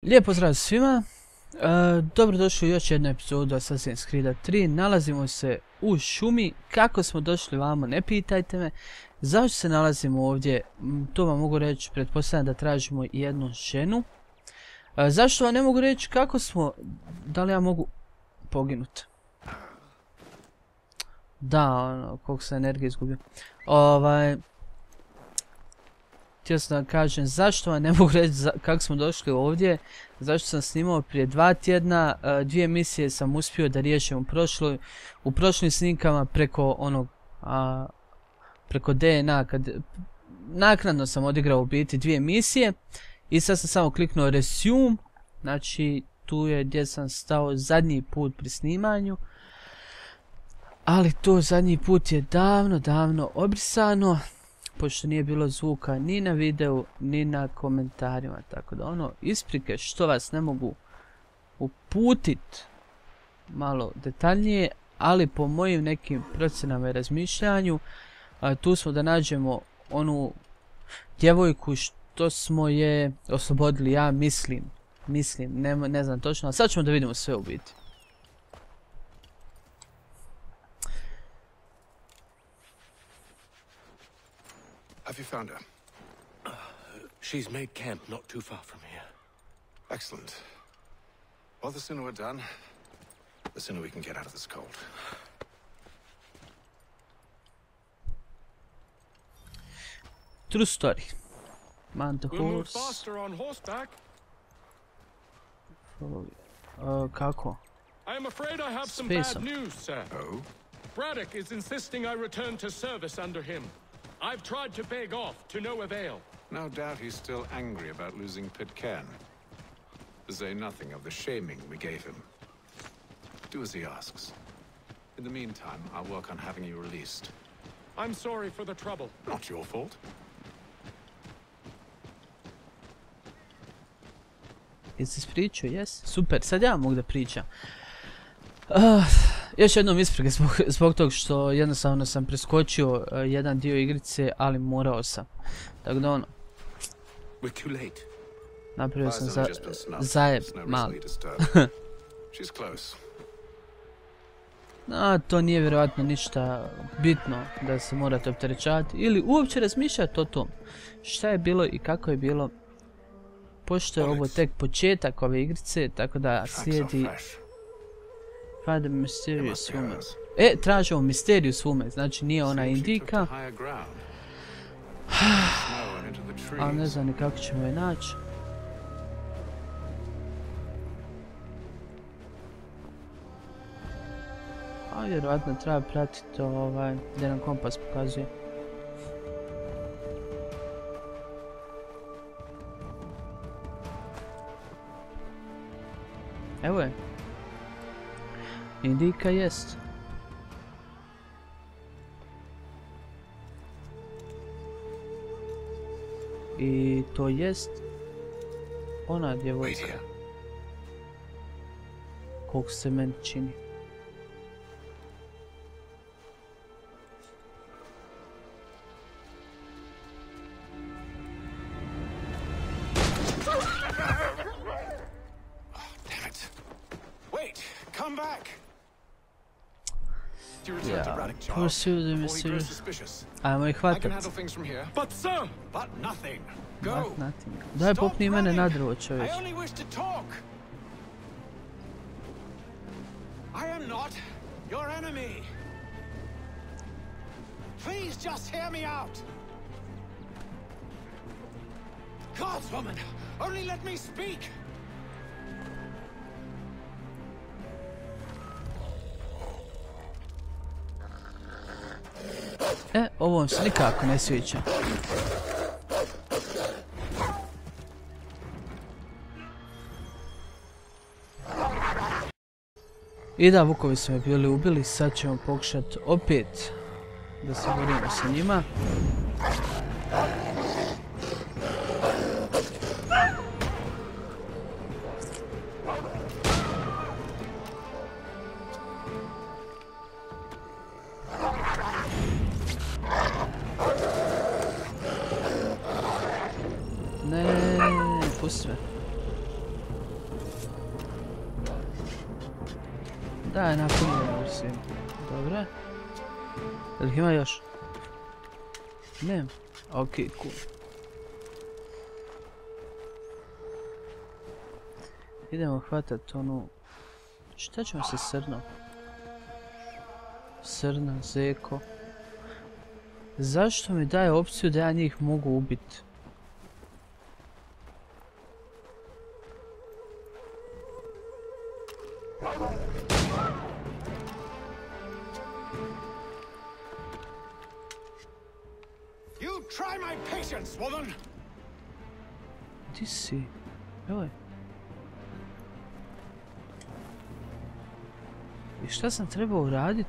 Lijep pozdrav svima, dobrodošli u još jednu epizodu Assassin's Creed 3. Nalazimo se u šumi. Kako smo došli vamo, ne pitajte me. Zašto se nalazimo ovdje, to vam mogu reći, pretpostavljam da tražimo jednu ženu. Zašto vam ne mogu reći kako smo, da li ja mogu poginuti? Da, ono, koliko sam energije izgubio. Htio sam da vam kažem zašto vam ne mogu reći kako smo došli ovdje. Zašto sam snimao prije 2 tjedna. 2 misije sam uspio da riješim u prošlim snimkama preko onog preko DNA. Naknadno sam odigrao u biti 2 misije. I sad sam samo kliknuo resume. Znači tu je gdje sam stao zadnji put pri snimanju. Ali to zadnji put je davno obrisano. Pošto nije bilo zvuka ni na videu, ni na komentarima. Tako da ono, isprike što vas ne mogu uputit malo detaljnije. Ali po mojim nekim procjenama i razmišljanju, tu smo da nađemo onu djevojku što smo je oslobodili, ja mislim, ne znam točno, a sad ćemo da vidimo sve u biti. Have you found her? She's made camp not too far from here. Excellent. Well, the sooner we're done, the sooner we can get out of this cold. True story. Mount the We'll move horse. faster on horseback. Kako? I am afraid I have some Space bad news, sir. Oh? Braddock is insisting I return to service under him. I've tried to beg off, to no avail. No doubt he's still angry about losing Pitcairn. To say nothing of the shaming we gave him. Do as he asks. In the meantime, I'll work on having you released. I'm sorry for the trouble. Not your fault. Jesi ispričao? Jes? Super, sad ja mogu da pričam. Još jednom isprike zbog tog što jednostavno sam preskočio jedan dio igrice, ali morao sam. Tako da ono, napravio sam zajeb mali. To nije vjerojatno ništa bitno da se morate opterećavati ili uopće razmišljati o tom šta je bilo i kako je bilo. Pošto je ovo tek početak ove igrice, tako da slijedi Find the Mysterious Woman. Tražimo Mysterious Woman, znači nije ona indika. Ali ne znam ni kako ćemo je naći. A vjerojatno treba pratiti gdje nam kompas pokazuje. Evo je. Indika jest. I to jest ona djevojka. Koliko se meni čini. Come back! Pursue the mysterious. Ajmo ih hvatat. But sir! But nothing. But nothing. Daj popni mene na drvo, čovječ. I only wish to talk. I am not your enemy. Please just hear me out. Gods, woman, only let me speak. Ovo vam se nikako ne sviđa. I da, vukovi su me bili ubili, sad ćemo pokušati opet da se borimo sa njima. Ne, pusti me. Da, napunjeno mislim. Dobro. Jel ih ima još? Ne. Okej, cool. Idemo hvatat onu... Šta ćemo se srno? Srna, zeko. Zašto mi daje opciju da ja njih mogu ubiti? You try my patience, woman! Gdje si? Evo je. I šta sam trebao uradit?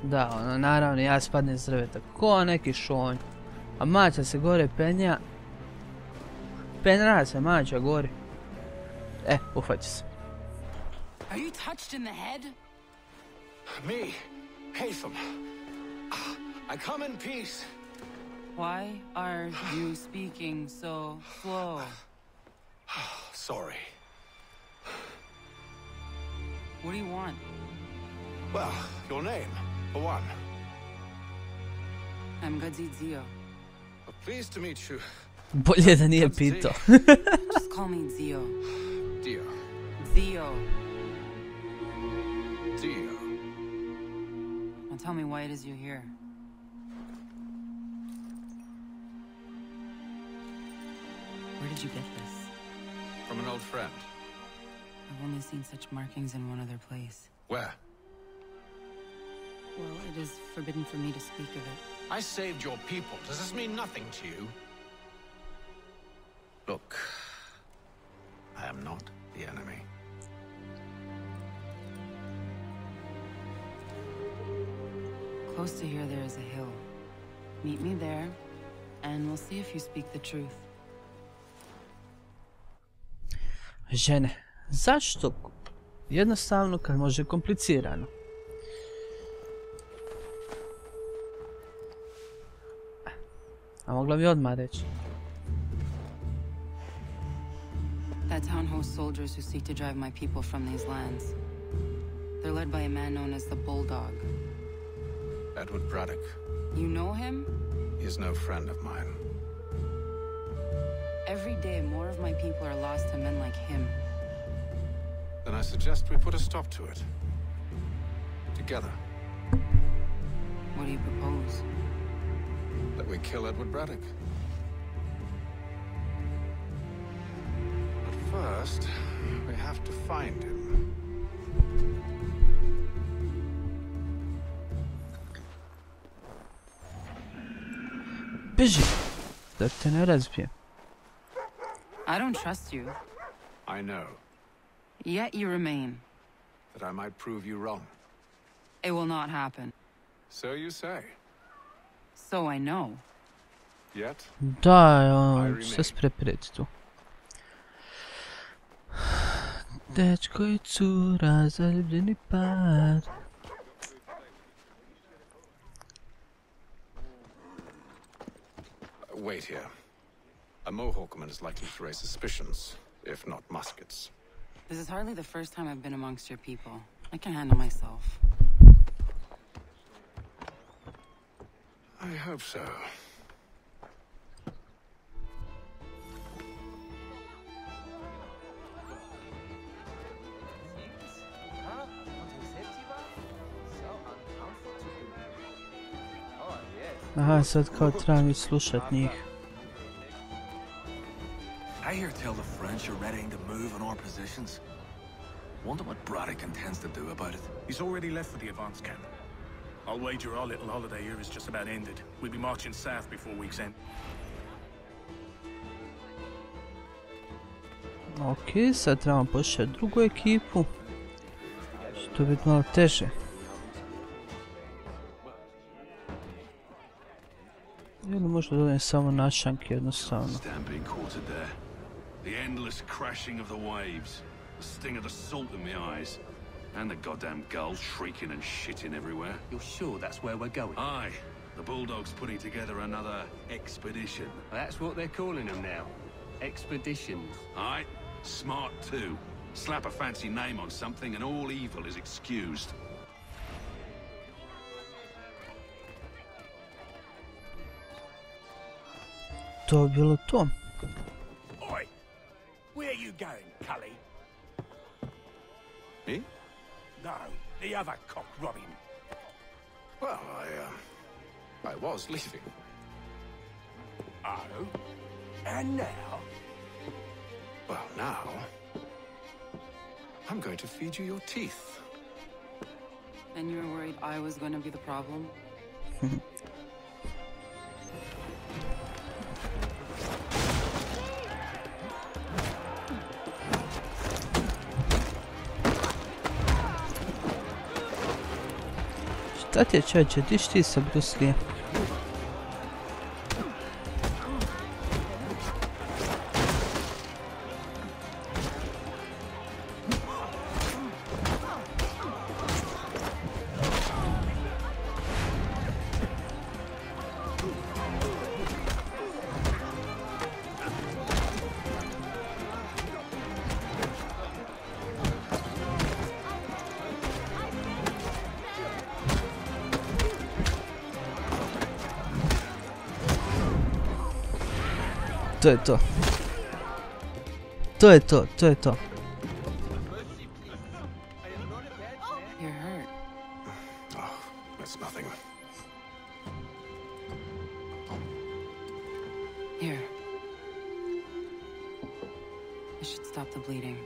Da, ono, naravno, ja spadnem s drveta. Ko neki šonj. A mača se gore penja. Penra se mača gore. Uhvati se. Are you touched in the head? Me, Haytham. I come in peace. Why are you speaking so slow? Sorry. What do you want? Well, your name, for one. I'm Gadzi Zio. Pleased to meet you. Bolje da nije pitao. Just call me Zio. Dio. Zio. Dio. Now tell me why it is you're here. Where did you get this? From an old friend. I've only seen such markings in one other place. Where? Well, it is forbidden for me to speak of it. I saved your people. Does this mean nothing to you? Look, I am not the enemy. Close to here there is a hill. Meet me there, and we'll see if you speak the truth. Žene, zašto? Jednostavno kad može komplicirano. A mogla bi odmah reći. That town hosts soldiers who seek to drive my people from these lands. They're led by a man known as the Bulldog. Edward Braddock. You know him? He is no friend of mine. Every day, more of my people are lost to men like him. Then I suggest we put a stop to it. Together. What do you propose? That we kill Edward Braddock. But first, we have to find him. Beži, da te ne razbijem. I don't trust you, I know yet you remain. that I might prove you wrong. It will not happen. So you say. So I know. Yet, Da, sve spreprijeti tu. Dečko i cura, zaljubljeni par. wait here. A Mohawkman is likely to raise suspicions, if not muskets. This is hardly the first time I've been amongst your people. I can handle myself. I hope so. Aha, sad kao trebam i slušat njih. I hear tell the French are readying to move on our positions. Wonder what Braddock intends to do about it. He's already left for the advance camp. I'll wager our little holiday here is just about ended. We'll be marching south before week's end. Ok, sad trebamo početi drugu ekipu. Što biti malo teže. Ili možda dodajem samo našanke jednostavno. Stampede quartered there. The endless crashing of the waves. The sting of the salt in my eyes. And the goddamn gulls shrieking and shitting everywhere. You're sure that's where we're going? Aye. The Bulldog's putting together another expedition. That's what they're calling them now. Expeditions. Aye, smart too. Slap a fancy name on something and all evil is excused. To je bilo to. Oi! Where are you going, Cully? Me? No, the other cock Robin. Well, I was leaving. Oh? And now? Well, now... I'm going to feed you your teeth. And you were worried I was going to be the problem? Šta ti je čovječe, diš ti se Bruce Lee? To je to. To je to, to je to. You're hurt. Oh, that's nothing. Here. This should stop the bleeding.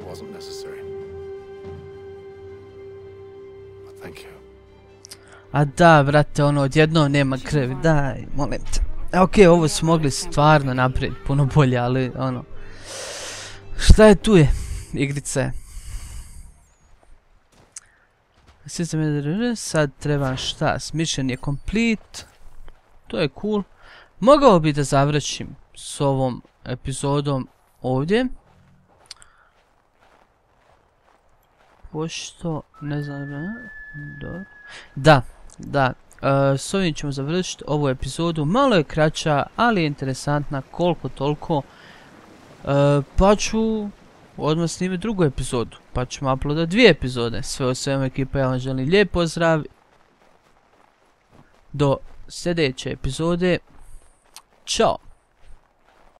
It wasn't necessary. But thank you. A da, brate, ono, odjednom nema krvi, daj, molim te. Okej, ovo su mogli stvarno naprijed, puno bolje, ali, ono... Šta je tu je? Igrica je. Sad treba šta? Mission je complete. To je cool. Mogao bi da završim s ovom epizodom ovdje. Pošto, ne znam, da, s ovim ćemo završiti ovu epizodu. Malo je kraća, ali je interesantna koliko toliko. Pa ću odmah snimiti drugu epizodu, pa ćemo uploadati 2 epizode. Sve o svemu ekipa, ja vam želim lijep pozdrav. Do sljedeće epizode. Ćao!